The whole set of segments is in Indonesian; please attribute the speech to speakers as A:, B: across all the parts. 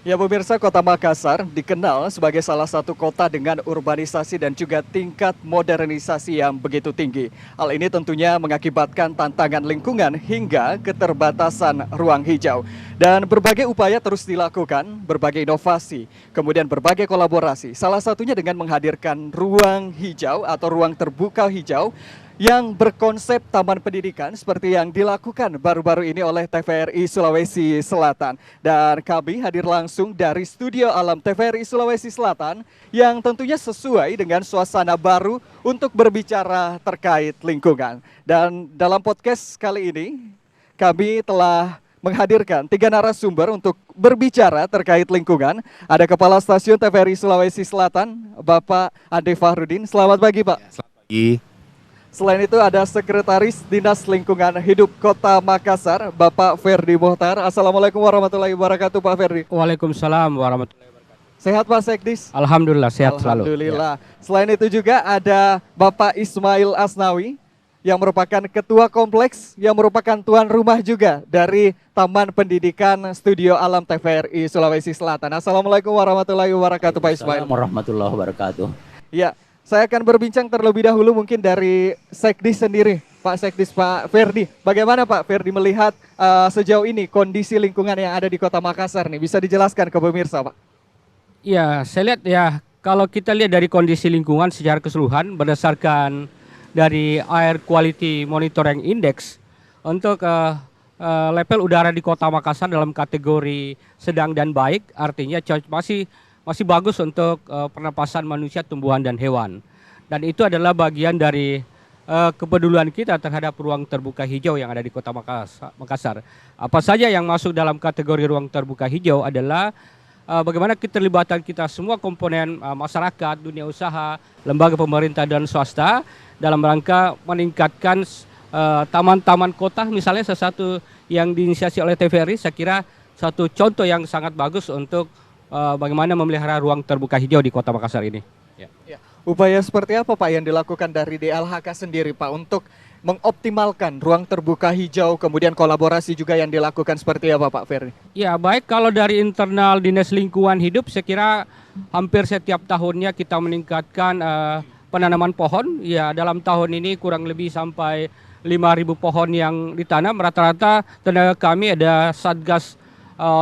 A: Ya pemirsa, Kota Makassar dikenal sebagai salah satu kota dengan urbanisasi dan juga tingkat modernisasi yang begitu tinggi. Hal ini tentunya mengakibatkan tantangan lingkungan hingga keterbatasan ruang hijau. Dan berbagai upaya terus dilakukan, berbagai inovasi, kemudian berbagai kolaborasi. Salah satunya dengan menghadirkan ruang hijau atau ruang terbuka hijau yang berkonsep taman pendidikan seperti yang dilakukan baru-baru ini oleh TVRI Sulawesi Selatan. Dan kami hadir langsung dari Studio Alam TVRI Sulawesi Selatan yang tentunya sesuai dengan suasana baru untuk berbicara terkait lingkungan. Dan dalam podcast kali ini kami telah menghadirkan 3 narasumber untuk berbicara terkait lingkungan. Ada Kepala Stasiun TVRI Sulawesi Selatan, Bapak Ade Fahrudin. Selamat pagi, Pak.
B: Selamat pagi.
A: Selain itu ada Sekretaris Dinas Lingkungan Hidup Kota Makassar, Bapak Ferdi Mohtar. Assalamualaikum warahmatullahi wabarakatuh, Pak Ferdi.
C: Waalaikumsalam warahmatullahi wabarakatuh.
A: Sehat Pak Sekdis?
C: Alhamdulillah sehat selalu.
A: Alhamdulillah. Selain itu juga ada Bapak Ismail Asnawi yang merupakan Ketua Kompleks yang merupakan tuan rumah juga dari Taman Pendidikan Studio Alam TVRI Sulawesi Selatan. Assalamualaikum warahmatullahi wabarakatuh, Pak Ismail.
D: Assalamualaikum warahmatullahi wabarakatuh.
A: Ya, saya akan berbincang terlebih dahulu mungkin dari Sekdis sendiri, Pak Sekdis, Pak Ferdi. Bagaimana Pak Ferdi melihat sejauh ini kondisi lingkungan yang ada di Kota Makassar nih? Bisa dijelaskan ke pemirsa, Pak?
C: Ya, saya lihat ya kalau kita lihat dari kondisi lingkungan secara keseluruhan berdasarkan dari Air Quality Monitoring Index untuk level udara di Kota Makassar dalam kategori sedang dan baik, artinya masih bagus untuk pernapasan manusia, tumbuhan dan hewan. Dan itu adalah bagian dari kepedulian kita terhadap ruang terbuka hijau yang ada di Kota Makassar. Apa saja yang masuk dalam kategori ruang terbuka hijau adalah bagaimana keterlibatan kita semua komponen masyarakat, dunia usaha, lembaga pemerintah dan swasta dalam rangka meningkatkan taman-taman kota, misalnya sesuatu yang diinisiasi oleh TVRI. Saya kira satu contoh yang sangat bagus untuk bagaimana memelihara ruang terbuka hijau di Kota Makassar ini.
A: Ya. Upaya seperti apa Pak yang dilakukan dari DLHK sendiri Pak untuk mengoptimalkan ruang terbuka hijau, kemudian kolaborasi juga yang dilakukan seperti apa Pak Ferdi?
C: Ya baik, kalau dari internal Dinas Lingkungan Hidup saya kira hampir setiap tahunnya kita meningkatkan penanaman pohon. Ya dalam tahun ini kurang lebih sampai 5.000 pohon yang ditanam. Rata-rata tenaga kami ada Satgas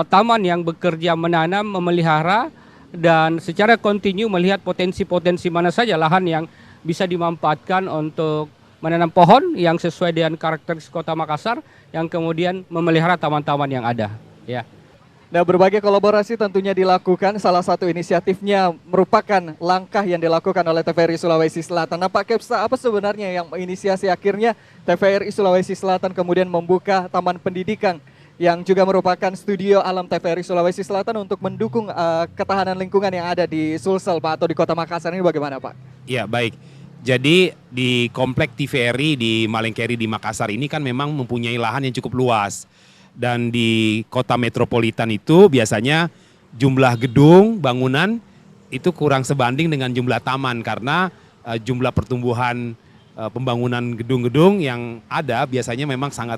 C: taman yang bekerja menanam, memelihara dan secara kontinu melihat potensi-potensi mana saja lahan yang bisa dimanfaatkan untuk menanam pohon yang sesuai dengan karakteristik Kota Makassar yang kemudian memelihara taman-taman yang ada. Ya.
A: Nah, berbagai kolaborasi tentunya dilakukan. Salah satu inisiatifnya merupakan langkah yang dilakukan oleh TVRI Sulawesi Selatan. Nah, Pak Kepsa, apa sebenarnya yang menginisiasi akhirnya TVRI Sulawesi Selatan kemudian membuka Taman Pendidikan yang juga merupakan studio alam TVRI Sulawesi Selatan untuk mendukung ketahanan lingkungan yang ada di Sulsel, Pak, atau di Kota Makassar ini bagaimana, Pak?
B: Ya baik, jadi di komplek TVRI di Malengkeri di Makassar ini kan memang mempunyai lahan yang cukup luas. Dan di kota metropolitan itu biasanya jumlah gedung, bangunan itu kurang sebanding dengan jumlah taman. Karena jumlah pertumbuhan pembangunan gedung-gedung yang ada biasanya memang sangat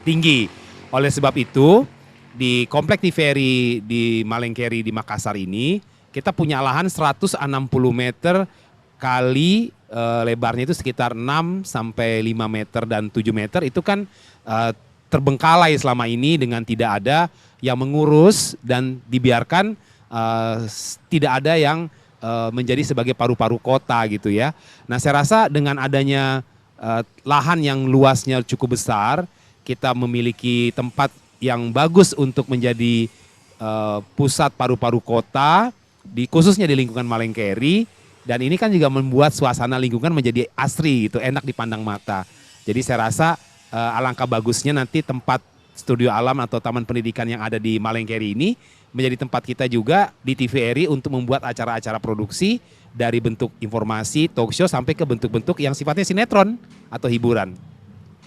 B: tinggi. Oleh sebab itu, di komplek TVRI di Malengkeri di Makassar ini, kita punya lahan 160 meter kali lebarnya itu sekitar 6 sampai 5 meter dan 7 meter. Itu kan terbengkalai selama ini dengan tidak ada yang mengurus dan dibiarkan tidak ada yang menjadi sebagai paru-paru kota gitu ya. Nah saya rasa dengan adanya lahan yang luasnya cukup besar, kita memiliki tempat yang bagus untuk menjadi pusat paru-paru kota, khususnya di lingkungan Malengkeri. Dan ini kan juga membuat suasana lingkungan menjadi asri, gitu, enak dipandang mata. Jadi saya rasa alangkah bagusnya nanti tempat studio alam atau taman pendidikan yang ada di Malengkeri ini menjadi tempat kita juga di TVRI untuk membuat acara-acara produksi dari bentuk informasi, talk show sampai ke bentuk-bentuk yang sifatnya sinetron atau hiburan.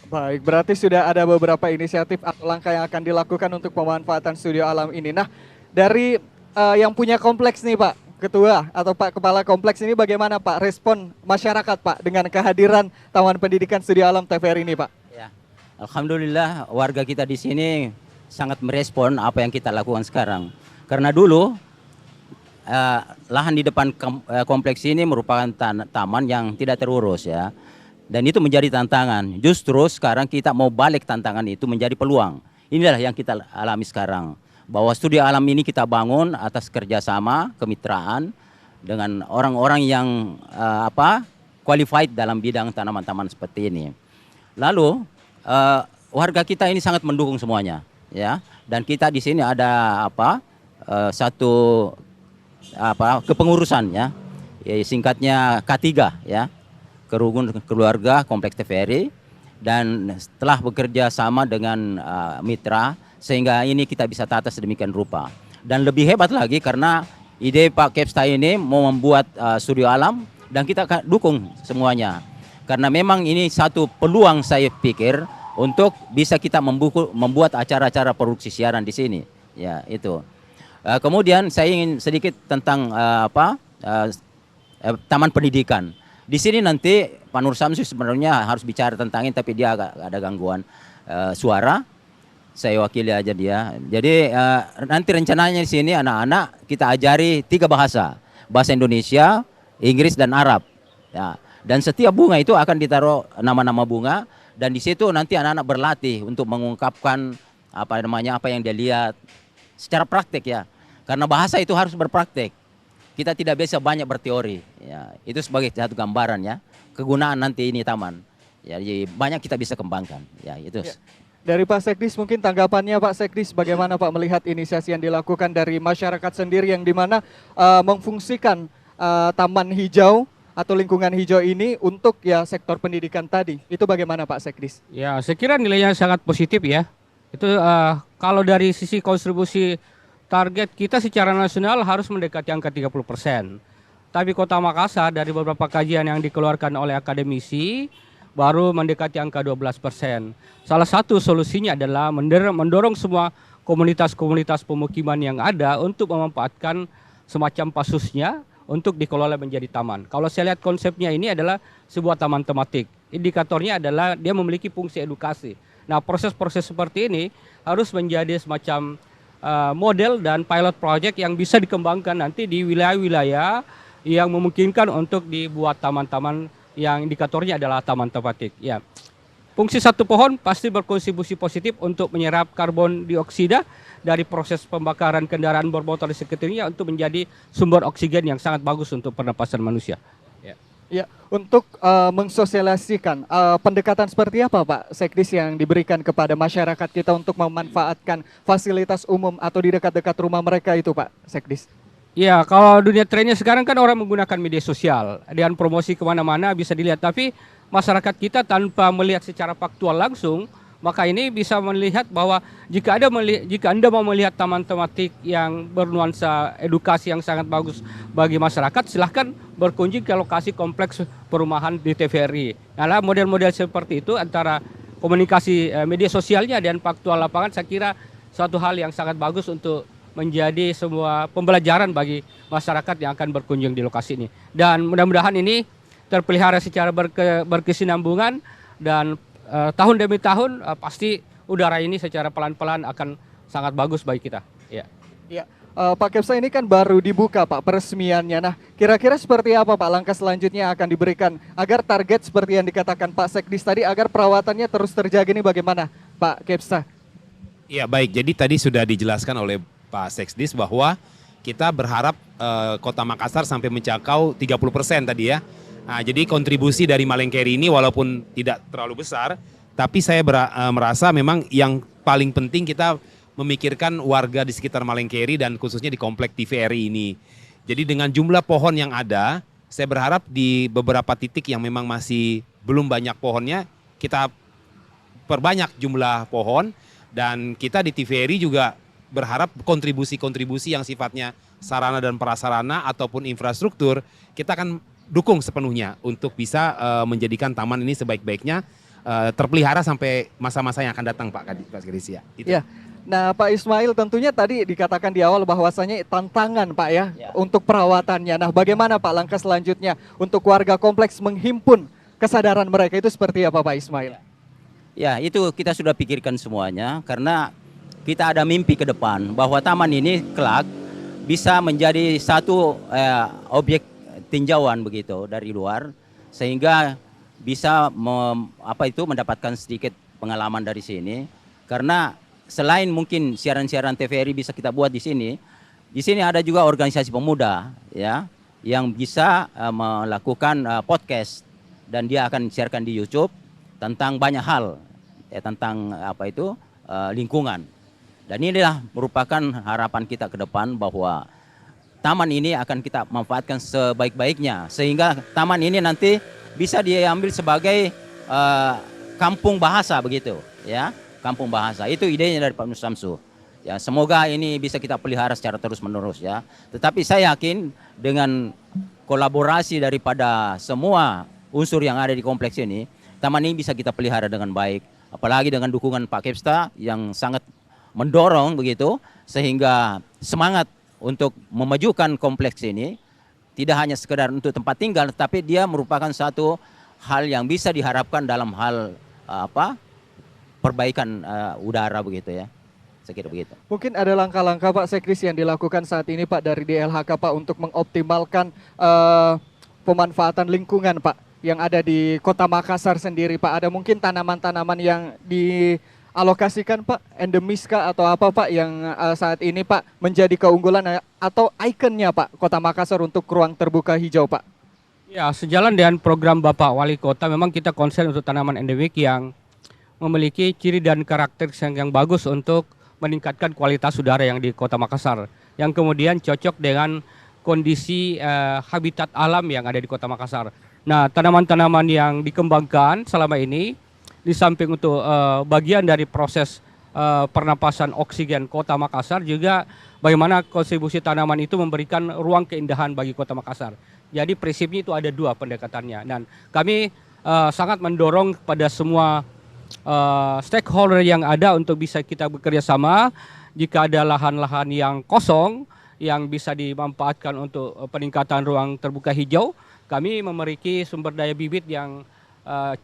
A: Baik, berarti sudah ada beberapa inisiatif atau langkah yang akan dilakukan untuk pemanfaatan studio alam ini. Nah, dari yang punya kompleks nih Pak Ketua atau Pak Kepala Kompleks ini bagaimana Pak respon masyarakat Pak dengan kehadiran Taman Pendidikan Studio Alam TVRI ini Pak?
D: Ya, Alhamdulillah warga kita di sini sangat merespon apa yang kita lakukan sekarang. Karena dulu lahan di depan kompleks ini merupakan taman yang tidak terurus ya. Dan itu menjadi tantangan. Justru sekarang kita mau balik tantangan itu menjadi peluang. Inilah yang kita alami sekarang. Bahwa studi alam ini kita bangun atas kerjasama, kemitraan dengan orang-orang yang qualified dalam bidang tanaman-tanaman seperti ini. Lalu warga kita ini sangat mendukung semuanya, ya. Dan kita di sini ada satu kepengurusan ya, singkatnya K3 ya, Kerugun Keluarga Kompleks TVRI, dan setelah bekerja sama dengan mitra sehingga ini kita bisa tata sedemikian rupa. Dan lebih hebat lagi karena ide Pak Kepsta ini mau membuat studio alam dan kita dukung semuanya. Karena memang ini satu peluang saya pikir untuk bisa kita membuat acara-acara produksi siaran di sini. Ya, itu. Kemudian saya ingin sedikit tentang taman pendidikan. Di sini nanti Pak Nur Samsu sebenarnya harus bicara tentang ini, tapi dia agak ada gangguan suara. Saya wakili aja dia. Jadi nanti rencananya di sini anak-anak kita ajari 3 bahasa. Bahasa Indonesia, Inggris, dan Arab. Ya. Dan setiap bunga itu akan ditaruh nama-nama bunga. Dan di situ nanti anak-anak berlatih untuk mengungkapkan apa yang dia lihat secara praktek ya. Karena bahasa itu harus berpraktek. Kita tidak bisa banyak berteori. Ya, itu sebagai satu gambaran ya. Kegunaan nanti ini taman. Ya, jadi banyak kita bisa kembangkan. Ya, itu.
A: Ya. Dari Pak Sekdis mungkin tanggapannya Pak Sekdis, bagaimana Pak melihat inisiasi yang dilakukan dari masyarakat sendiri yang dimana memfungsikan taman hijau atau lingkungan hijau ini untuk ya sektor pendidikan tadi. Itu bagaimana Pak Sekdis?
C: Ya, saya kira nilainya sangat positif ya. Itu kalau dari sisi kontribusi target kita secara nasional harus mendekati angka 30%. Tapi Kota Makassar dari beberapa kajian yang dikeluarkan oleh akademisi baru mendekati angka 12%. Salah satu solusinya adalah mendorong semua komunitas-komunitas pemukiman yang ada untuk memanfaatkan semacam pasusnya untuk dikelola menjadi taman. Kalau saya lihat konsepnya ini adalah sebuah taman tematik. Indikatornya adalah dia memiliki fungsi edukasi. Nah, proses-proses seperti ini harus menjadi semacam model dan pilot project yang bisa dikembangkan nanti di wilayah-wilayah yang memungkinkan untuk dibuat taman-taman yang indikatornya adalah taman tematik. Ya. Fungsi satu pohon pasti berkontribusi positif untuk menyerap karbon dioksida dari proses pembakaran kendaraan bermotor di sekitarnya untuk menjadi sumber oksigen yang sangat bagus untuk pernapasan manusia.
A: Ya, untuk mensosialisasikan pendekatan seperti apa Pak Sekdis yang diberikan kepada masyarakat kita untuk memanfaatkan fasilitas umum atau di dekat-dekat rumah mereka itu Pak Sekdis?
C: Ya, kalau dunia trennya sekarang kan orang menggunakan media sosial dan promosi kemana-mana bisa dilihat. Tapi masyarakat kita tanpa melihat secara faktual langsung, maka ini bisa melihat bahwa jika Anda mau melihat taman tematik yang bernuansa edukasi yang sangat bagus bagi masyarakat, silahkan berkunjung ke lokasi kompleks perumahan di TVRI. Nah, model-model seperti itu antara komunikasi media sosialnya dan faktual lapangan saya kira suatu hal yang sangat bagus untuk menjadi semua pembelajaran bagi masyarakat yang akan berkunjung di lokasi ini. Dan mudah-mudahan ini terpelihara secara berkesinambungan dan tahun demi tahun pasti udara ini secara pelan-pelan akan sangat bagus bagi kita. Ya.
A: Ya, Pak Kepsta ini kan baru dibuka Pak peresmiannya. Nah, kira-kira seperti apa Pak langkah selanjutnya akan diberikan agar target seperti yang dikatakan Pak Sekdis tadi agar perawatannya terus terjaga ini bagaimana Pak Kepsta?
B: Ya baik, jadi tadi sudah dijelaskan oleh Pak Sekdis bahwa kita berharap Kota Makassar sampai mencapai 30% tadi ya. Nah, jadi kontribusi dari Malengkeri ini walaupun tidak terlalu besar, tapi saya merasa memang yang paling penting kita memikirkan warga di sekitar Malengkeri dan khususnya di komplek TVRI ini. Jadi dengan jumlah pohon yang ada, saya berharap di beberapa titik yang memang masih belum banyak pohonnya, kita perbanyak jumlah pohon dan kita di TVRI juga berharap kontribusi-kontribusi yang sifatnya sarana dan prasarana ataupun infrastruktur kita akan dukung sepenuhnya untuk bisa menjadikan taman ini sebaik-baiknya terpelihara sampai masa-masa yang akan datang Pak Kadis ya.
A: Ya. Nah Pak Ismail tentunya tadi dikatakan di awal bahwasanya tantangan Pak ya untuk perawatannya. Nah bagaimana Pak langkah selanjutnya untuk warga kompleks menghimpun kesadaran mereka itu seperti apa Pak Ismail?
D: Ya itu kita sudah pikirkan semuanya karena kita ada mimpi ke depan bahwa taman ini kelak bisa menjadi satu objek tinjauan begitu dari luar, sehingga bisa mendapatkan sedikit pengalaman dari sini. Karena selain mungkin siaran-siaran TVRI bisa kita buat di sini ada juga organisasi pemuda ya yang bisa melakukan podcast, dan dia akan siarkan di YouTube tentang banyak hal ya, tentang lingkungan. Dan inilah merupakan harapan kita ke depan bahwa taman ini akan kita manfaatkan sebaik-baiknya, sehingga taman ini nanti bisa diambil sebagai kampung bahasa begitu ya, kampung bahasa. Itu idenya dari Pak Nur Samsu. Ya, semoga ini bisa kita pelihara secara terus-menerus ya. Tetapi saya yakin dengan kolaborasi daripada semua unsur yang ada di kompleks ini, taman ini bisa kita pelihara dengan baik. Apalagi dengan dukungan Pak Kepsta yang sangat mendorong begitu, sehingga semangat untuk memajukan kompleks ini tidak hanya sekedar untuk tempat tinggal, tapi dia merupakan satu hal yang bisa diharapkan dalam hal perbaikan udara begitu ya. Saya kira begitu.
A: Mungkin ada langkah-langkah Pak Sekris yang dilakukan saat ini Pak dari DLHK Pak untuk mengoptimalkan pemanfaatan lingkungan Pak yang ada di Kota Makassar sendiri Pak. Ada mungkin tanaman-tanaman yang dialokasikan Pak, endemis kah atau apa Pak yang saat ini Pak menjadi keunggulan atau ikonnya Pak Kota Makassar untuk ruang terbuka hijau Pak?
C: Ya, sejalan dengan program Bapak Wali Kota, memang kita konsen untuk tanaman endemik yang memiliki ciri dan karakter yang bagus untuk meningkatkan kualitas udara yang di Kota Makassar, yang kemudian cocok dengan kondisi habitat alam yang ada di Kota Makassar. Nah, tanaman-tanaman yang dikembangkan selama ini di samping untuk bagian dari proses pernapasan oksigen Kota Makassar, juga bagaimana kontribusi tanaman itu memberikan ruang keindahan bagi Kota Makassar. Jadi prinsipnya itu ada dua pendekatannya, dan kami sangat mendorong pada semua stakeholder yang ada untuk bisa kita bekerja sama. Jika ada lahan-lahan yang kosong yang bisa dimanfaatkan untuk peningkatan ruang terbuka hijau, kami memiliki sumber daya bibit yang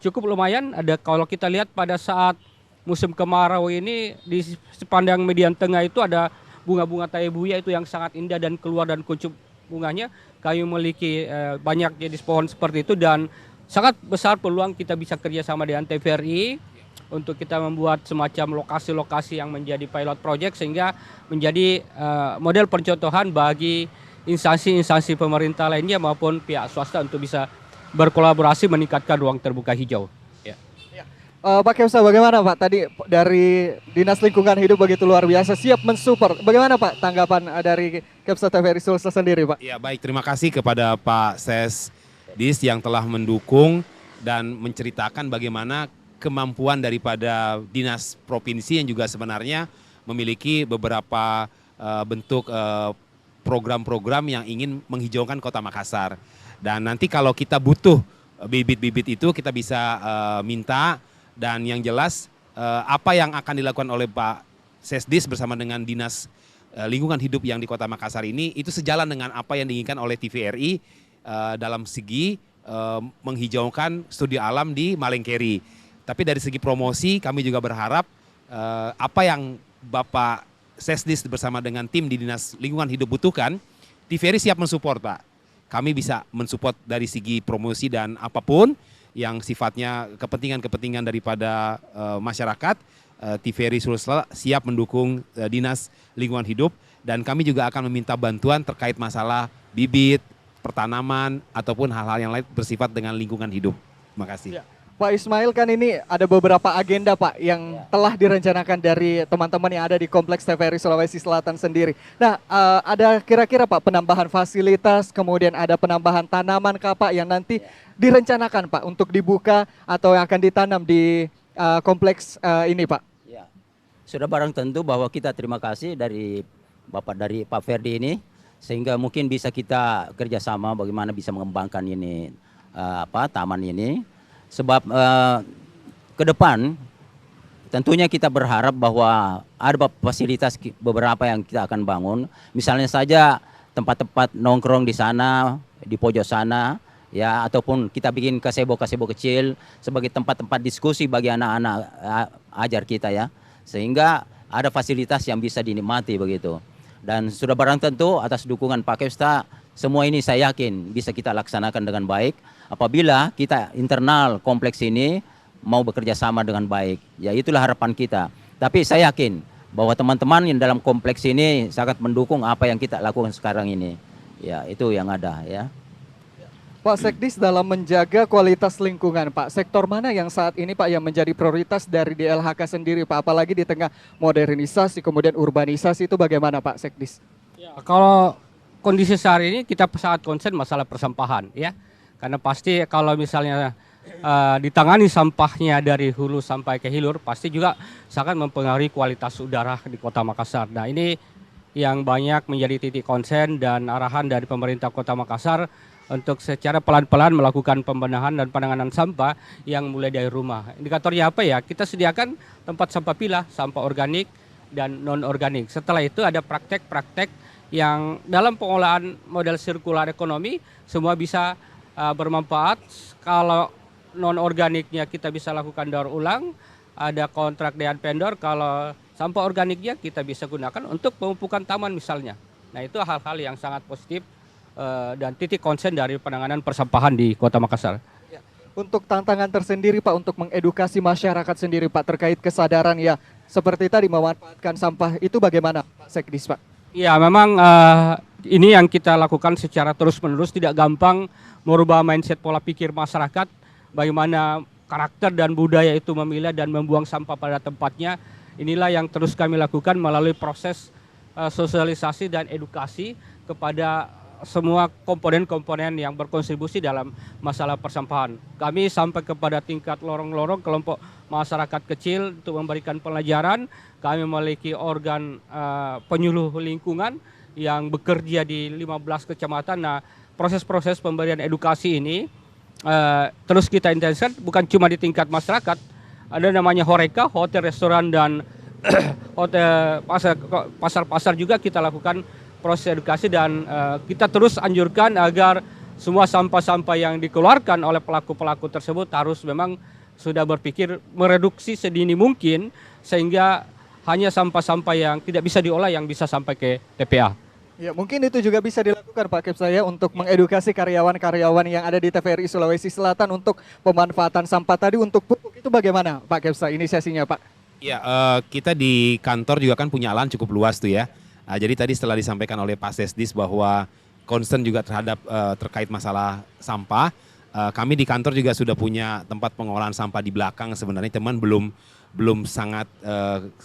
C: cukup lumayan. Ada, kalau kita lihat pada saat musim kemarau ini di sepanjang median tengah itu ada bunga-bunga taebuya itu yang sangat indah dan keluar dan kuncup bunganya. Kami memiliki banyak jenis pohon seperti itu, dan sangat besar peluang kita bisa kerjasama dengan TVRI untuk kita membuat semacam lokasi-lokasi yang menjadi pilot project, sehingga menjadi model percontohan bagi instansi-instansi pemerintah lainnya maupun pihak swasta untuk bisa berkolaborasi meningkatkan ruang terbuka hijau. Ya.
A: Pak Kepsa, bagaimana Pak? Tadi dari Dinas Lingkungan Hidup begitu luar biasa, siap mensupport. Bagaimana Pak tanggapan dari Kepsa TVRI Sulsel sendiri Pak?
B: Ya baik, terima kasih kepada Pak Sesdis yang telah mendukung dan menceritakan bagaimana kemampuan daripada dinas provinsi yang juga sebenarnya memiliki beberapa bentuk program-program yang ingin menghijaukan Kota Makassar. Dan nanti kalau kita butuh bibit-bibit itu kita bisa minta, dan yang jelas apa yang akan dilakukan oleh Pak Sesdis bersama dengan Dinas Lingkungan Hidup yang di Kota Makassar ini itu sejalan dengan apa yang diinginkan oleh TVRI dalam segi menghijaukan studi alam di Malengkeri. Tapi dari segi promosi kami juga berharap apa yang Bapak Sesdis bersama dengan tim di Dinas Lingkungan Hidup butuhkan, TVRI siap mensupport Pak. Kami bisa mensupport dari segi promosi dan apapun yang sifatnya kepentingan-kepentingan daripada masyarakat, TVRI Sulsel siap mendukung Dinas Lingkungan Hidup, dan kami juga akan meminta bantuan terkait masalah bibit, pertanaman, ataupun hal-hal yang lain bersifat dengan lingkungan hidup. Terima kasih.
A: Ya. Pak Ismail, kan ini ada beberapa agenda Pak yang telah direncanakan dari teman-teman yang ada di Kompleks TVRI Sulawesi Selatan sendiri. Nah, ada kira-kira Pak penambahan fasilitas, kemudian ada penambahan tanaman kah Pak yang nanti direncanakan Pak untuk dibuka atau yang akan ditanam di kompleks ini Pak?
D: Ya. Sudah barang tentu bahwa kita terima kasih dari Pak Ferdi ini, sehingga mungkin bisa kita kerjasama bagaimana bisa mengembangkan ini taman ini. Sebab ke depan tentunya kita berharap bahwa ada fasilitas beberapa yang kita akan bangun. Misalnya saja tempat-tempat nongkrong di sana, di pojok sana, ya, ataupun kita bikin gazebo kecil sebagai tempat-tempat diskusi bagi anak-anak ajar kita ya. Sehingga ada fasilitas yang bisa dinikmati begitu. Dan sudah barang tentu atas dukungan Pak Kepsta, semua ini saya yakin bisa kita laksanakan dengan baik apabila kita internal kompleks ini mau bekerja sama dengan baik. Ya itulah harapan kita. Tapi saya yakin bahwa teman-teman yang dalam kompleks ini sangat mendukung apa yang kita lakukan sekarang ini. Ya itu yang ada ya.
A: Pak Sekdis, dalam menjaga kualitas lingkungan, Pak, sektor mana yang saat ini Pak yang menjadi prioritas dari DLHK sendiri, Pak? Apalagi di tengah modernisasi kemudian urbanisasi itu bagaimana, Pak Sekdis?
C: Ya, kalau kondisi saat ini kita sangat concern masalah persampahan, ya, karena pasti kalau misalnya ditangani sampahnya dari hulu sampai ke hilir, pasti juga sangat mempengaruhi kualitas udara di Kota Makassar. Nah, ini yang banyak menjadi titik concern dan arahan dari pemerintah Kota Makassar untuk secara pelan-pelan melakukan pembenahan dan penanganan sampah yang mulai dari rumah. Indikatornya apa ya? Kita sediakan tempat sampah pilah, sampah organik dan non-organik. Setelah itu ada praktek-praktek yang dalam pengolahan model sirkular ekonomi semua bisa bermanfaat. Kalau non-organiknya kita bisa lakukan daur ulang, ada kontrak dengan vendor. Kalau sampah organiknya kita bisa gunakan untuk pemupukan taman misalnya. Nah itu hal-hal yang sangat positif dan titik konsen dari penanganan persampahan di Kota Makassar.
A: Ya. Untuk tantangan tersendiri Pak untuk mengedukasi masyarakat sendiri Pak terkait kesadaran ya seperti tadi memanfaatkan sampah itu bagaimana Pak Sekdis Pak?
C: Ya memang ini yang kita lakukan secara terus-menerus, tidak gampang merubah mindset pola pikir masyarakat, bagaimana karakter dan budaya itu memilah dan membuang sampah pada tempatnya. Inilah yang terus kami lakukan melalui proses sosialisasi dan edukasi kepada semua komponen-komponen yang berkontribusi dalam masalah persampahan. Kami sampai kepada tingkat lorong-lorong kelompok masyarakat kecil untuk memberikan pelajaran. Kami memiliki organ penyuluh lingkungan yang bekerja di 15 kecamatan. Nah, proses-proses pemberian edukasi ini terus kita intensifkan bukan cuma di tingkat masyarakat. Ada namanya Horeca, hotel, restoran, dan hotel pasar-pasar juga kita lakukan proses edukasi dan kita terus anjurkan agar semua sampah-sampah yang dikeluarkan oleh pelaku-pelaku tersebut harus memang sudah berpikir mereduksi sedini mungkin sehingga hanya sampah-sampah yang tidak bisa diolah yang bisa sampai ke TPA.
A: Ya, mungkin itu juga bisa dilakukan Pak Kepsa ya untuk mengedukasi karyawan-karyawan yang ada di TVRI Sulawesi Selatan untuk pemanfaatan sampah tadi untuk pupuk itu bagaimana Pak Kepsa inisiasinya Pak?
B: Ya, kita di kantor juga kan punya lahan cukup luas tuh ya. Jadi tadi setelah disampaikan oleh Pak Sekdis bahwa concern juga terhadap terkait masalah sampah, kami di kantor juga sudah punya tempat pengolahan sampah di belakang sebenarnya teman belum sangat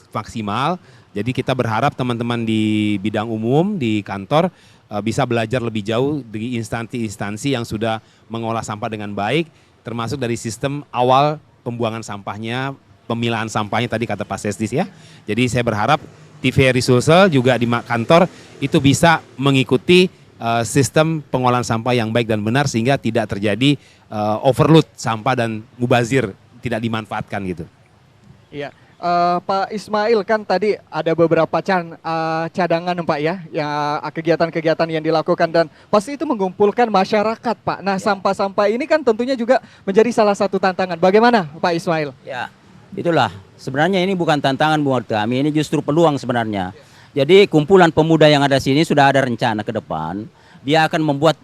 B: maksimal. Jadi kita berharap teman-teman di bidang umum di kantor bisa belajar lebih jauh di instansi-instansi yang sudah mengolah sampah dengan baik, termasuk dari sistem awal pembuangan sampahnya, pemilahan sampahnya tadi kata Pak Sekdis ya. Jadi saya berharap TVRI Sulsel juga di kantor itu bisa mengikuti sistem pengolahan sampah yang baik dan benar sehingga tidak terjadi overload sampah dan mubazir tidak dimanfaatkan gitu.
A: Iya, Pak Ismail kan tadi ada beberapa cadangan Pak ya, yang kegiatan-kegiatan yang dilakukan dan pasti itu mengumpulkan masyarakat Pak. Nah sampah-sampah ini kan tentunya juga menjadi salah satu tantangan. Bagaimana Pak Ismail?
D: Ya, itulah. Sebenarnya ini bukan tantangan buat kami, ini justru peluang sebenarnya. Jadi kumpulan pemuda yang ada sini sudah ada rencana ke depan, dia akan membuat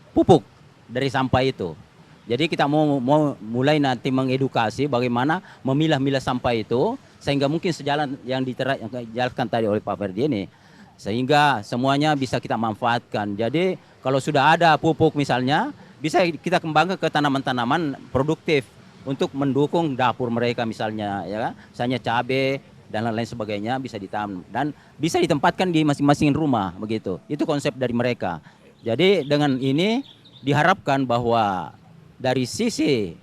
D: pupuk dari sampah itu. Jadi kita mau mulai nanti mengedukasi bagaimana memilah-milah sampah itu, sehingga mungkin sejalan yang dijelaskan tadi oleh Pak Ferdi ini, sehingga semuanya bisa kita manfaatkan. Jadi kalau sudah ada pupuk misalnya, bisa kita kembangkan ke tanaman-tanaman produktif untuk mendukung dapur mereka misalnya, ya kan? Misalnya cabai dan lain-lain sebagainya bisa ditanam dan bisa ditempatkan di masing-masing rumah begitu. Itu konsep dari mereka. Jadi dengan ini diharapkan bahwa dari sisi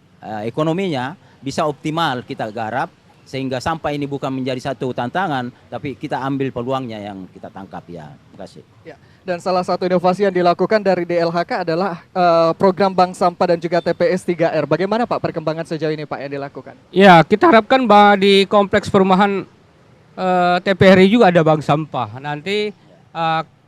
D: ekonominya bisa optimal kita garap sehingga sampah ini bukan menjadi satu tantangan tapi kita ambil peluangnya yang kita tangkap ya. Terima kasih.
A: Ya. Dan salah satu inovasi yang dilakukan dari DLHK adalah program bank sampah dan juga TPS 3R. Bagaimana Pak perkembangan sejauh ini Pak yang dilakukan?
C: Ya, kita harapkan bahwa di kompleks perumahan TPRI juga ada bank sampah. Nanti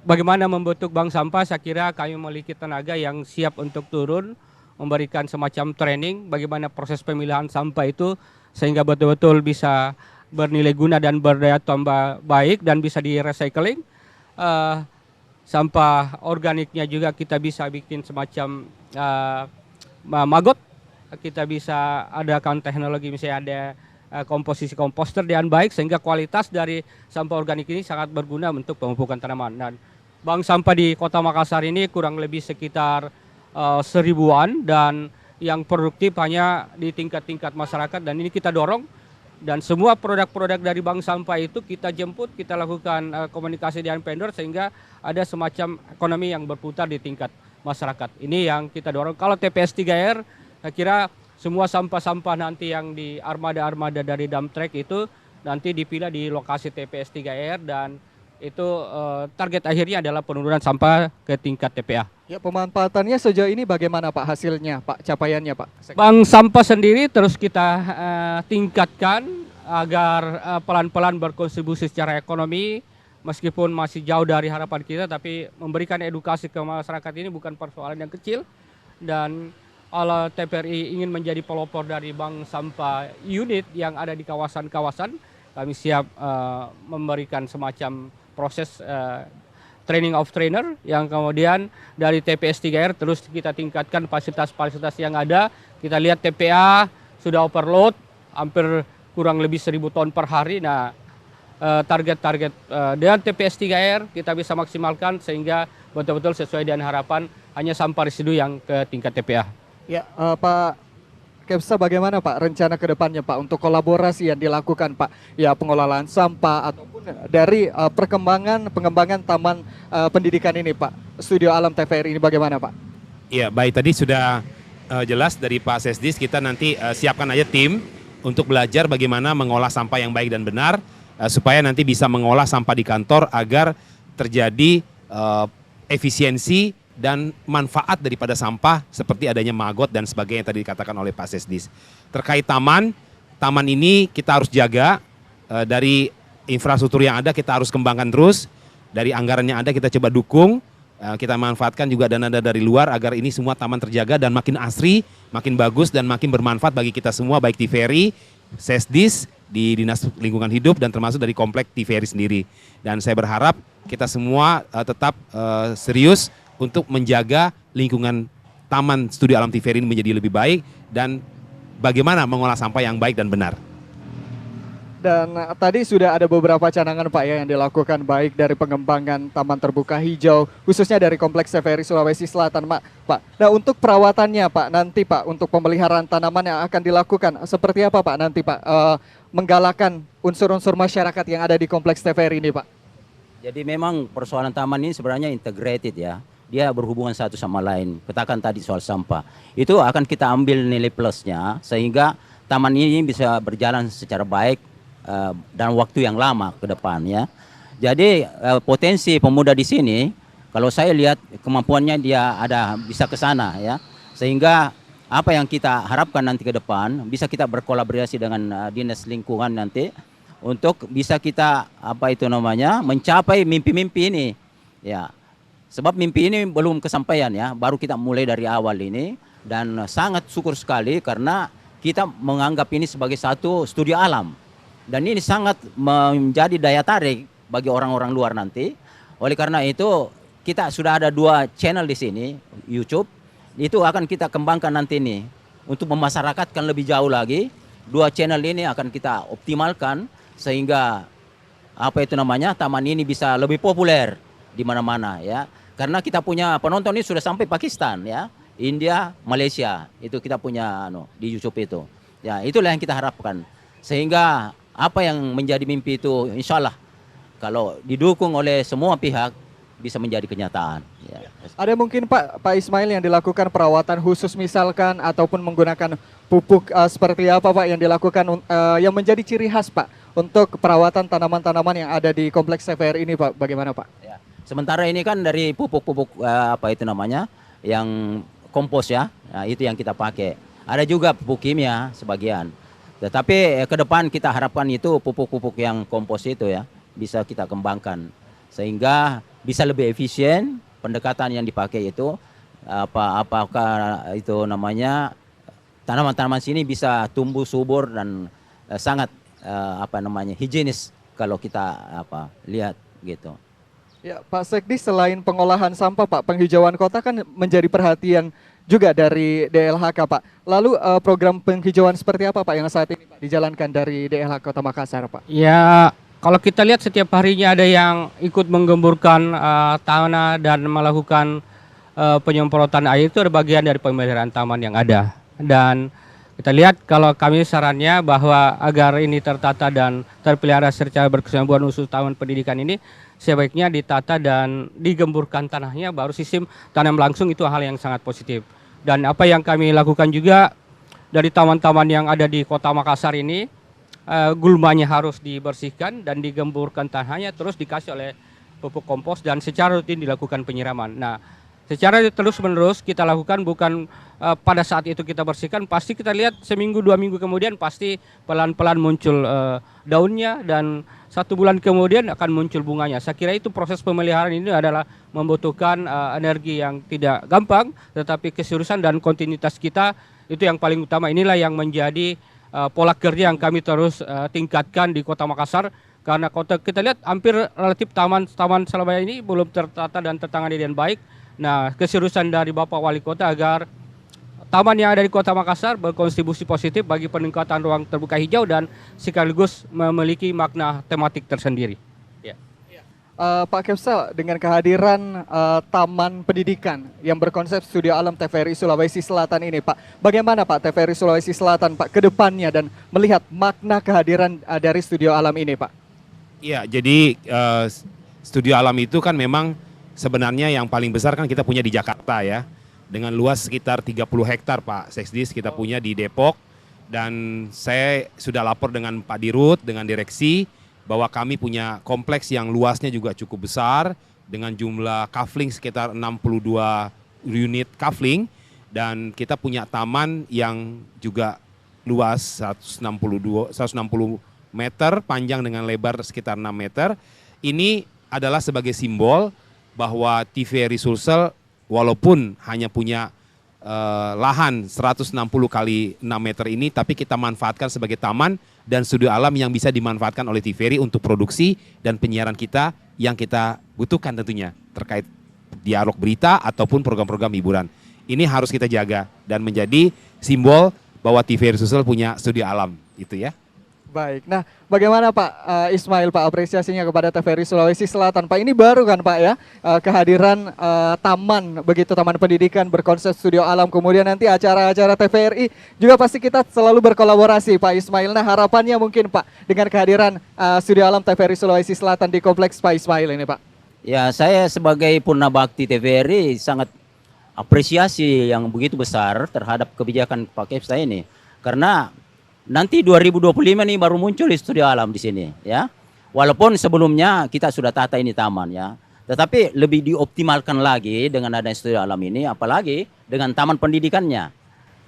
C: bagaimana membentuk bank sampah, saya kira kami memiliki tenaga yang siap untuk turun, memberikan semacam training bagaimana proses pemilihan sampah itu sehingga betul-betul bisa bernilai guna dan berdaya tambah baik dan bisa di recycling. Sampah organiknya juga kita bisa bikin semacam maggot. Kita bisa adakan teknologi misalnya ada komposisi komposter dengan baik sehingga kualitas dari sampah organik ini sangat berguna untuk pemupukan tanaman. Dan bank sampah di Kota Makassar ini kurang lebih sekitar 1000-an dan yang produktif hanya di tingkat-tingkat masyarakat, dan ini kita dorong. Dan semua produk-produk dari bank sampah itu kita jemput, kita lakukan komunikasi dengan vendor sehingga ada semacam ekonomi yang berputar di tingkat masyarakat. Ini yang kita dorong. Kalau TPS 3R, saya kira semua sampah-sampah nanti yang di armada-armada dari dump truck itu nanti dipilih di lokasi TPS 3R, dan itu target akhirnya adalah penurunan sampah ke tingkat TPA.
A: Ya, pemanfaatannya sejauh ini bagaimana Pak hasilnya, Pak, capaiannya Pak?
C: Bank sampah sendiri terus kita tingkatkan agar pelan-pelan berkontribusi secara ekonomi, meskipun masih jauh dari harapan kita, tapi memberikan edukasi ke masyarakat ini bukan persoalan yang kecil. Dan kalau TPRI ingin menjadi pelopor dari bank sampah unit yang ada di kawasan-kawasan, kami siap memberikan semacam proses training of trainer yang kemudian dari TPS 3R terus kita tingkatkan fasilitas-fasilitas yang ada. Kita lihat TPA sudah overload, hampir kurang lebih 1000 ton per hari. Nah, target-target dengan TPS 3R kita bisa maksimalkan sehingga betul-betul sesuai dengan harapan hanya sampah residu yang ke tingkat TPA.
A: Ya, Pak Kepsa, bagaimana Pak rencana ke depannya Pak untuk kolaborasi yang dilakukan Pak, ya pengelolaan sampah ataupun dari pengembangan taman pendidikan ini Pak, Studio Alam TVRI ini bagaimana Pak?
B: Iya, baik, tadi sudah jelas dari Pak Sesdis, kita nanti siapkan aja tim untuk belajar bagaimana mengolah sampah yang baik dan benar supaya nanti bisa mengolah sampah di kantor agar terjadi efisiensi dan manfaat daripada sampah seperti adanya maggot dan sebagainya yang tadi dikatakan oleh Pak Sesdis. Terkait taman ini kita harus jaga, dari infrastruktur yang ada kita harus kembangkan terus, dari anggaran yang ada kita coba dukung, kita manfaatkan juga dana dari luar agar ini semua taman terjaga dan makin asri, makin bagus dan makin bermanfaat bagi kita semua, baik TVRI, Sesdis, di Dinas Lingkungan Hidup dan termasuk dari komplek TVRI sendiri. Dan saya berharap kita semua tetap serius untuk menjaga lingkungan Taman Studio Alam TVRI ini menjadi lebih baik dan bagaimana mengolah sampah yang baik dan benar.
A: Dan tadi sudah ada beberapa canangan Pak ya yang dilakukan baik dari pengembangan taman terbuka hijau khususnya dari kompleks TVRI Sulawesi Selatan Pak. Nah, untuk perawatannya Pak nanti Pak, untuk pemeliharaan tanaman yang akan dilakukan seperti apa Pak nanti Pak, menggalakkan unsur-unsur masyarakat yang ada di kompleks TVRI ini Pak?
D: Jadi memang persoalan taman ini sebenarnya integrated ya. Dia berhubungan satu sama lain. Katakan tadi soal sampah. Itu akan kita ambil nilai plusnya sehingga taman ini bisa berjalan secara baik dan waktu yang lama ke depan ya. Jadi potensi pemuda di sini kalau saya lihat kemampuannya dia ada bisa ke sana ya. Sehingga apa yang kita harapkan nanti ke depan bisa kita berkolaborasi dengan Dinas Lingkungan nanti untuk bisa kita mencapai mimpi-mimpi ini ya. Sebab mimpi ini belum kesampaian ya, baru kita mulai dari awal ini dan sangat syukur sekali karena kita menganggap ini sebagai satu studio alam. Dan ini sangat menjadi daya tarik bagi orang-orang luar nanti. Oleh karena itu kita sudah ada 2 channel di sini, YouTube. Itu akan kita kembangkan nanti ini untuk memasyarakatkan lebih jauh lagi. 2 channel ini akan kita optimalkan sehingga taman ini bisa lebih populer di mana-mana ya. Karena kita punya penonton ini sudah sampai Pakistan ya, India, Malaysia. Itu kita punya di YouTube itu. Ya, itulah yang kita harapkan. Sehingga apa yang menjadi mimpi itu insya Allah kalau didukung oleh semua pihak bisa menjadi kenyataan. Ya.
A: Ada mungkin Pak Ismail yang dilakukan perawatan khusus misalkan ataupun menggunakan pupuk seperti apa Pak yang dilakukan yang menjadi ciri khas Pak untuk perawatan tanaman-tanaman yang ada di kompleks TVRI ini Pak, bagaimana Pak?
D: Ya. Sementara ini kan dari pupuk-pupuk yang kompos ya, nah, itu yang kita pakai. Ada juga pupuk kimia sebagian. Tetapi ke depan kita harapkan itu pupuk-pupuk yang kompos itu ya bisa kita kembangkan sehingga bisa lebih efisien pendekatan yang dipakai itu apakah itu tanaman-tanaman sini bisa tumbuh subur dan sangat apa namanya higienis kalau kita lihat gitu.
A: Ya, Pak Sekdi, selain pengolahan sampah, Pak, penghijauan kota kan menjadi perhatian juga dari DLHK, Pak. Lalu program penghijauan seperti apa, Pak, yang saat ini Pak dijalankan dari DLHK Kota Makassar, Pak?
C: Ya, kalau kita lihat setiap harinya ada yang ikut menggemburkan tanah dan melakukan penyemprotan air, itu ada bagian dari pemeliharaan taman yang ada. Dan kita lihat kalau kami sarannya bahwa agar ini tertata dan terpelihara secara berkesinambungan khusus taman pendidikan ini sebaiknya ditata dan digemburkan tanahnya, baru sistem tanam langsung, itu hal yang sangat positif. Dan apa yang kami lakukan juga dari taman-taman yang ada di Kota Makassar ini, gulmanya harus dibersihkan dan digemburkan tanahnya, terus dikasih oleh pupuk kompos dan secara rutin dilakukan penyiraman. Nah, secara terus-menerus kita lakukan, bukan pada saat itu kita bersihkan, pasti kita lihat seminggu 2 minggu kemudian pasti pelan-pelan muncul daunnya, dan 1 bulan kemudian akan muncul bunganya. Saya kira itu proses pemeliharaan ini adalah membutuhkan energi yang tidak gampang, tetapi keseriusan dan kontinuitas kita itu yang paling utama. Inilah yang menjadi pola kerja yang kami terus tingkatkan di Kota Makassar, karena kota kita lihat hampir relatif taman Surabaya ini belum tertata dan tertangani dengan baik. Nah, keseriusan dari Bapak Wali Kota agar taman yang ada di Kota Makassar berkontribusi positif bagi peningkatan ruang terbuka hijau dan sekaligus memiliki makna tematik tersendiri. Ya.
A: Pak Kepsel, dengan kehadiran Taman Pendidikan yang berkonsep Studio Alam TVRI Sulawesi Selatan ini, Pak, bagaimana Pak TVRI Sulawesi Selatan, Pak, ke depannya dan melihat makna kehadiran dari Studio Alam ini, Pak?
B: Iya, jadi Studio Alam itu kan memang sebenarnya yang paling besar kan kita punya di Jakarta ya. Dengan luas sekitar 30 hektar Pak Seksdis kita punya di Depok. Dan saya sudah lapor dengan Pak Dirut, dengan direksi, bahwa kami punya kompleks yang luasnya juga cukup besar, dengan jumlah kafling sekitar 62 unit kafling. Dan kita punya taman yang juga luas 160 meter, panjang dengan lebar sekitar 6 meter. Ini adalah sebagai simbol bahwa TVRI Sulsel walaupun hanya punya lahan 160 kali 6 meter ini, tapi kita manfaatkan sebagai taman dan studio alam yang bisa dimanfaatkan oleh TVRI untuk produksi dan penyiaran kita yang kita butuhkan tentunya terkait dialog berita ataupun program-program hiburan. Ini harus kita jaga dan menjadi simbol bahwa TVRI Sulsel punya studio alam, itu ya.
A: Baik, nah bagaimana Pak Ismail, Pak, apresiasinya kepada TVRI Sulawesi Selatan, Pak? Ini baru kan Pak ya, kehadiran taman, begitu taman pendidikan berkonsep studio alam, kemudian nanti acara-acara TVRI juga pasti kita selalu berkolaborasi Pak Ismail. Nah harapannya mungkin Pak dengan kehadiran studio alam TVRI Sulawesi Selatan di kompleks Pak Ismail ini Pak.
D: Ya, saya sebagai Purna Bakti TVRI sangat apresiasi yang begitu besar terhadap kebijakan Pak Kepsa ini, karena nanti 2025 nih baru muncul di studio alam di sini ya. Walaupun sebelumnya kita sudah tata ini taman ya, tetapi lebih dioptimalkan lagi dengan adanya studio alam ini, apalagi dengan taman pendidikannya.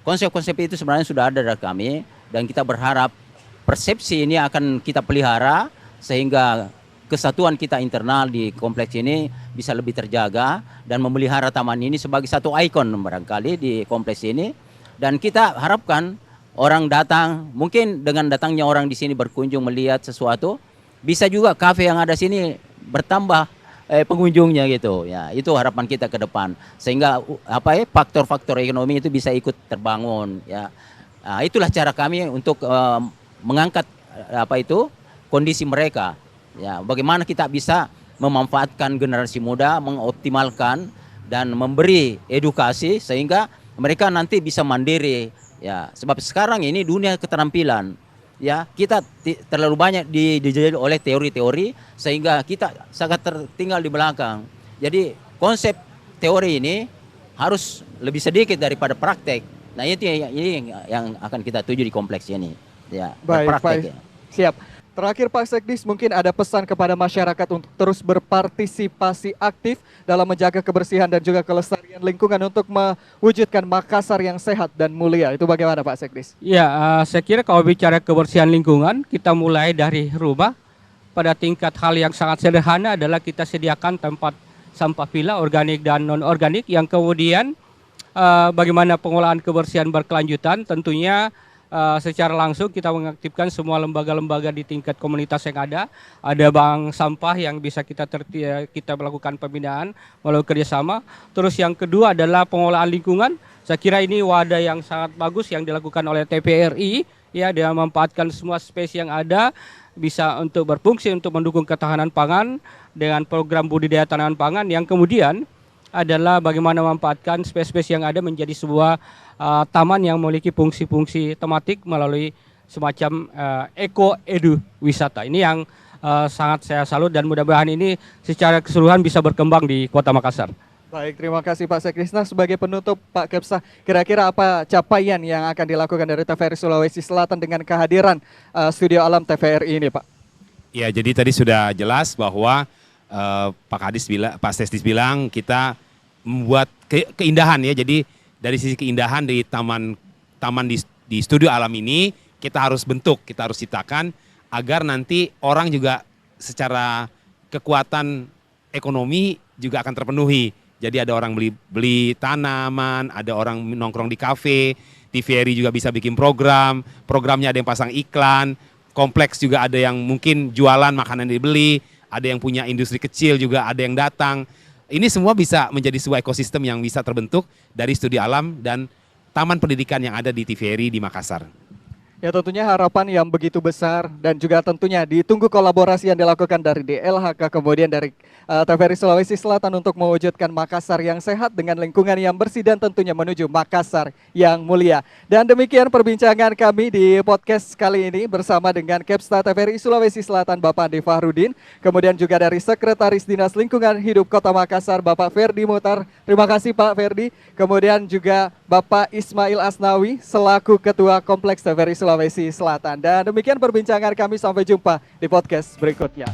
D: Konsep-konsep itu sebenarnya sudah ada dari kami, dan kita berharap persepsi ini akan kita pelihara sehingga kesatuan kita internal di kompleks ini bisa lebih terjaga dan memelihara taman ini sebagai satu ikon barangkali di kompleks ini. Dan kita harapkan orang datang, mungkin dengan datangnya orang di sini berkunjung melihat sesuatu, bisa juga kafe yang ada sini bertambah pengunjungnya gitu. Ya, itu harapan kita ke depan. Sehingga faktor-faktor ekonomi itu bisa ikut terbangun ya. Nah, itulah cara kami untuk mengangkat kondisi mereka. Ya, bagaimana kita bisa memanfaatkan generasi muda, mengoptimalkan dan memberi edukasi sehingga mereka nanti bisa mandiri. Ya, sebab sekarang ini dunia keterampilan, ya kita terlalu banyak dijajah oleh teori-teori sehingga kita sangat tertinggal di belakang. Jadi konsep teori ini harus lebih sedikit daripada praktek. Nah itu yang akan kita tuju di kompleks ini. Ya,
A: baik, baik.
D: Ya.
A: Siap. Terakhir Pak Sekdis, mungkin ada pesan kepada masyarakat untuk terus berpartisipasi aktif dalam menjaga kebersihan dan juga kelestarian lingkungan untuk mewujudkan Makassar yang sehat dan mulia. Itu bagaimana Pak Sekdis?
C: Ya, saya kira kalau bicara kebersihan lingkungan, kita mulai dari rumah. Pada tingkat hal yang sangat sederhana adalah kita sediakan tempat sampah pilah organik dan non-organik, yang kemudian bagaimana pengolahan kebersihan berkelanjutan tentunya secara langsung kita mengaktifkan semua lembaga-lembaga di tingkat komunitas yang ada. Ada bank sampah yang bisa kita melakukan pembinaan melalui kerjasama. Terus yang kedua adalah pengolahan lingkungan. Saya kira ini wadah yang sangat bagus yang dilakukan oleh TVRI, ya, dia memanfaatkan semua spesies yang ada bisa untuk berfungsi untuk mendukung ketahanan pangan dengan program budidaya tanaman pangan. Yang kemudian adalah bagaimana memanfaatkan spesies yang ada menjadi sebuah taman yang memiliki fungsi-fungsi tematik melalui semacam eko-edu wisata. Ini yang sangat saya salut dan mudah-mudahan ini secara keseluruhan bisa berkembang di Kota Makassar.
A: Baik, terima kasih Pak Sekrisna. Sebagai penutup Pak Kepsa, kira-kira apa capaian yang akan dilakukan dari TVRI Sulawesi Selatan dengan kehadiran Studio Alam TVRI ini, Pak?
B: Ya, jadi tadi sudah jelas bahwa Pak Sesdis bilang kita membuat keindahan ya. Jadi dari sisi keindahan di taman di Studio Alam ini kita harus bentuk, kita harus ciptakan agar nanti orang juga secara kekuatan ekonomi juga akan terpenuhi. Jadi ada orang beli tanaman, ada orang nongkrong di kafe, TVRI juga bisa bikin programnya ada yang pasang iklan, kompleks juga ada yang mungkin jualan makanan dibeli, ada yang punya industri kecil juga ada yang datang. Ini semua bisa menjadi sebuah ekosistem yang bisa terbentuk dari Studio Alam dan taman pendidikan yang ada di TVRI di Makassar.
A: Ya, tentunya harapan yang begitu besar dan juga tentunya ditunggu kolaborasi yang dilakukan dari DLHK kemudian dari TVRI Sulawesi Selatan untuk mewujudkan Makassar yang sehat dengan lingkungan yang bersih dan tentunya menuju Makassar yang mulia. Dan demikian perbincangan kami di podcast kali ini bersama dengan Kepsta TVRI Sulawesi Selatan Bapak Andi Fahrudin, kemudian juga dari Sekretaris Dinas Lingkungan Hidup Kota Makassar Bapak Ferdi Mutar. Terima kasih Pak Ferdi. Kemudian juga Bapak Ismail Asnawi selaku Ketua Kompleks TVRI Sulawesi Selatan. Dan demikian perbincangan kami, sampai jumpa di podcast berikutnya.